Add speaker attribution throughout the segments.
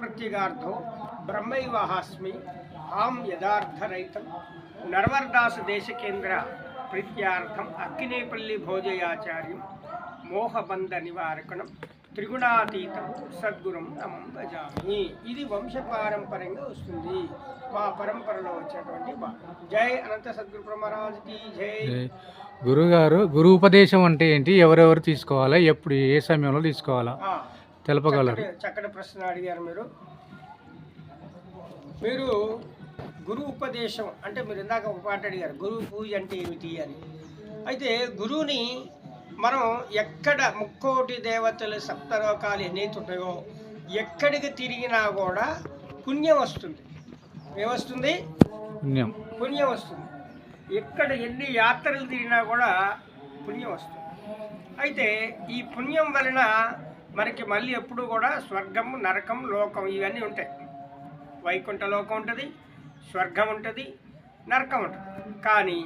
Speaker 1: ప్రత్యేగార్థో బ్రహ్మైవాహాస్మి ఆం యథార్థరహితం నర్వర్దాసు దేశకేంద్ర ప్రీత్యార్థం అక్కినేపల్లి భోజయాచార్యం మోహబంధ నివారకణం త్రిగుణాతీతం సద్గురం నమం భజామి. ఇది వంశపారంపర్యంగా వస్తుంది, మా పరంపరలో వచ్చేటువంటి జై అనంత సద్గురు బ్రహ్మరాజుకి జై.
Speaker 2: గురుగారు, గురు ఉపదేశం అంటే ఏంటి, ఎవరెవరు తీసుకోవాలా, ఎప్పుడు ఏ సమయంలో తీసుకోవాలా తెలపగలరు?
Speaker 1: చక్కటి ప్రశ్న అడిగారు మీరు. గురు ఉపదేశం అంటే మీరు ఇందాక ఒక మాట అడిగారు, గురువు పూజ అంటే ఏమిటి అని. అయితే గురువుని మనం ఎక్కడ ముక్కోటి దేవతలు సప్తలోకాలు ఎన్నైతే ఉంటాయో ఎక్కడికి తిరిగినా కూడా పుణ్యం వస్తుంది. ఏమొస్తుంది? పుణ్యం వస్తుంది. ఎక్కడ ఎన్ని యాత్రలు తిరిగినా కూడా పుణ్యం వస్తుంది. అయితే ఈ పుణ్యం వలన మనకి మళ్ళీ ఎప్పుడు కూడా స్వర్గం, నరకం, లోకం ఇవన్నీ ఉంటాయి. వైకుంఠ లోకం ఉంటుంది, స్వర్గం ఉంటుంది, నరకం ఉంటుంది. కానీ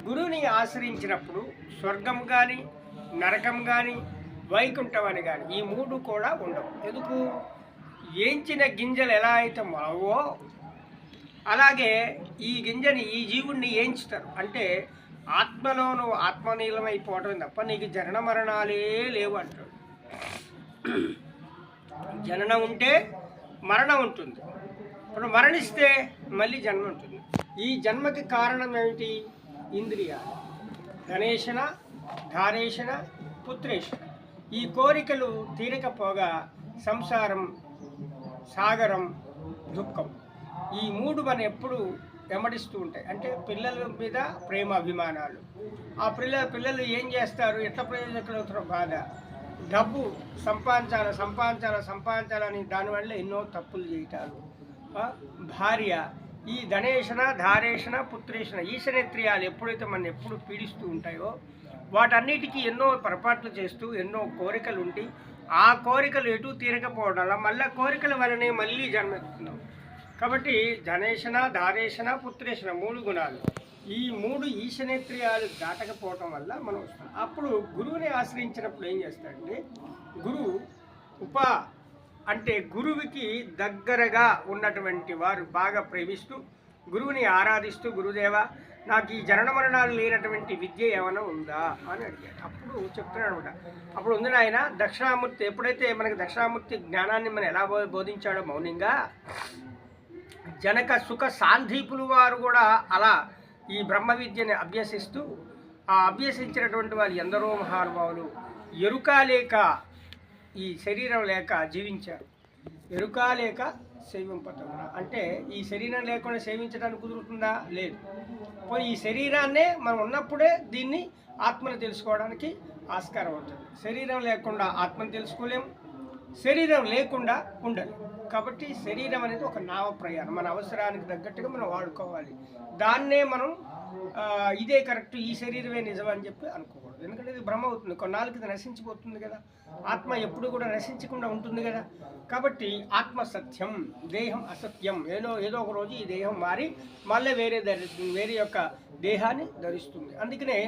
Speaker 1: గురువుని ఆశ్రయించినప్పుడు స్వర్గం కానీ, నరకం కానీ, వైకుంఠం అని కానీ ఈ మూడు కూడా ఉండవు. ఎందుకు? ఏంచిన గింజలు ఎలా అయితే మొలవో అలాగే ఈ గింజని, ఈ జీవుణ్ణి ఏంచుతారు. అంటే ఆత్మలో నువ్వు ఆత్మనీలమైపోవటం తప్ప నీకు జనన మరణాలే లేవు అంటాడు. జననం ఉంటే మరణం ఉంటుంది, ఇప్పుడు మరణిస్తే మళ్ళీ జన్మ ఉంటుంది. ఈ జన్మకి కారణం ఏమిటి? ఇంద్రియాలు. ధనేషణ, ధారేషణ, పుత్రేషణ. ఈ కోరికలు తీరకపోగా సంసారం, సాగరం, దుఃఖం, ఈ మూడు మనం ఎప్పుడు వెంబడిస్తూ ఉంటాయి. అంటే పిల్లల మీద ప్రేమ అభిమానాలు, ఆ పిల్లలు ఏం చేస్తారు, ఎట్లా ప్రయోజకులు అవుతారో బాధ, డబ్బు సంపాదించాలని దానివల్ల ఎన్నో తప్పులు చేయటాలు, భార్య, ఈ ధనేషణ, ధారేషణ, పుత్రేషణ, ఈశనేత్రియాలు ఎప్పుడైతే మన ఎప్పుడు పీడిస్తూ ఉంటాయో వాటన్నిటికీ ఎన్నో పొరపాట్లు చేస్తూ ఎన్నో కోరికలు ఉండి ఆ కోరికలు ఎటు తీరకపోవడం వల్ల మళ్ళీ కోరికల వలనే మళ్ళీ జన్మెత్తున్నాం. కాబట్టి ధనేషణ, ధారేషణ, పుత్రేషణ మూడు గుణాలు, ఈ మూడు ఈశనేత్రియాలు దాటకపోవటం వల్ల మనం వస్తాం. అప్పుడు గురువుని ఆశ్రయించినప్పుడు ఏం చేస్తాడంటే, గురువు అంటే గురువుకి దగ్గరగా ఉన్నటువంటి వారు బాగా ప్రేమిస్తూ గురువుని ఆరాధిస్తూ, గురుదేవ నాకు ఈ జనన మరణాలు లేనటువంటి విద్య ఏమైనా ఉందా అని అడిగాడు. అప్పుడు చెప్తున్నాడు అనమాట. అప్పుడు ఉంది ఆయన దక్షిణామూర్తి. ఎప్పుడైతే మనకి దక్షిణామూర్తి జ్ఞానాన్ని మనం ఎలా బోధించాడో మౌనంగా, జనక సుఖ సాంధీపులు వారు కూడా అలా ఈ బ్రహ్మ విద్యని అభ్యసిస్తూ, ఆ అభ్యసించినటువంటి వాళ్ళు ఎందరో మహానుభావులు ఎరుక లేక, ఈ శరీరం లేక జీవించారు. ఎరుక లేక సేవింపతగున అంటే ఈ శరీరం లేకుండా సేవించడానికి కుదురుతుందా? లేదు. పోయి ఈ శరీరాన్నే మనం ఉన్నప్పుడే దీన్ని ఆత్మను తెలుసుకోవడానికి ఆస్కారం ఉంటుంది. శరీరం లేకుండా ఆత్మను తెలుసుకోలేము, శరీరం లేకుండా ఉండలేము. కాబట్టి శరీరం అనేది ఒక నావ ప్రయాణం, మన అవసరానికి తగ్గట్టుగా మనం వాడుకోవాలి. దాన్నే మనం ఇదే కరెక్ట్, ఈ శరీరమే నిజం అని చెప్పి అనుకోకూడదు. ఎందుకంటే ఇది బ్రహ్మ అవుతుంది, కొన్నాళ్ళకి ఇది నశించిపోతుంది కదా. ఆత్మ ఎప్పుడు కూడా నశించకుండా ఉంటుంది కదా. కాబట్టి ఆత్మ సత్యం, దేహం అసత్యం. ఏదో ఒక రోజు ఈ దేహం మారి మళ్ళీ వేరే యొక్క దేహాన్ని ధరిస్తుంది. అందుకనే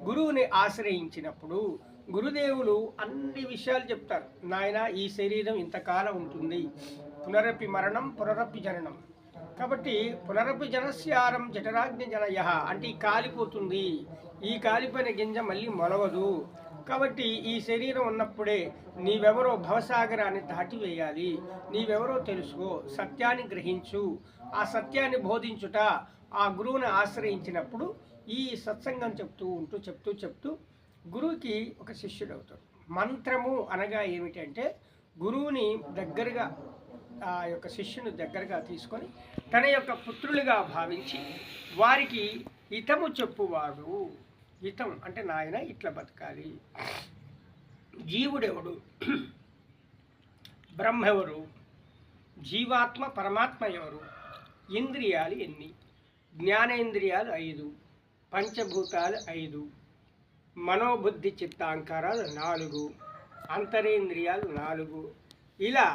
Speaker 1: గురువుని ఆశ్రయించినప్పుడు గురుదేవులు అన్ని విషయాలు చెప్తారు. నాయన ఈ శరీరం ఇంతకాలం ఉంటుంది, పునరపి మరణం పునరపి జననం. కాబట్టి పునరపి జనస్యారం జఠరాగ్ని జనయ అంటే ఈ కాలిపోతుంది, ఈ కాలిపోయిన గింజ మళ్ళీ మొలవదు. కాబట్టి ఈ శరీరం ఉన్నప్పుడే నీవెవరో భవసాగరాన్ని దాటివేయాలి, నీవెవరో తెలుసుకో, సత్యాన్ని గ్రహించు. ఆ సత్యాన్ని బోధించుట ఆ గురువుని ఆశ్రయించినప్పుడు ఈ సత్సంగం చెప్తూ గురువుకి ఒక శిష్యుడు అవుతాడు. మంత్రము అనగా ఏమిటంటే గురువుని దగ్గరగా, ఆ యొక్క శిష్యుని దగ్గరగా తీసుకొని తన యొక్క పుత్రులుగా భావించి వారికి హితము చెప్పువాడు. హితం అంటే నాయన ఇట్లా బతకాలి, జీవుడెవడు, బ్రహ్మ ఎవరు, జీవాత్మ పరమాత్మ ఎవరు, ఇంద్రియాలు ఎన్ని, జ్ఞానేంద్రియాలు 5, పంచభూతాలు 5, మనోబుద్ధి చిత్తాంకారాలు 4, అంతరేంద్రియాలు 4. ఇలా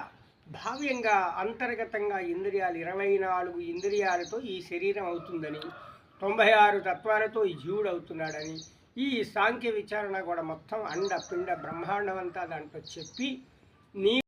Speaker 1: భావ్యంగా అంతర్గతంగా ఇంద్రియాలు 24 ఇంద్రియాలతో ఈ శరీరం అవుతుందని, 96 తత్వాలతో ఈ జీవుడు అవుతున్నాడని, ఈ సాంఖ్య విచారణ కూడా మొత్తం అండ పిండ బ్రహ్మాండం అంతా దాంట్లో చెప్పి నీ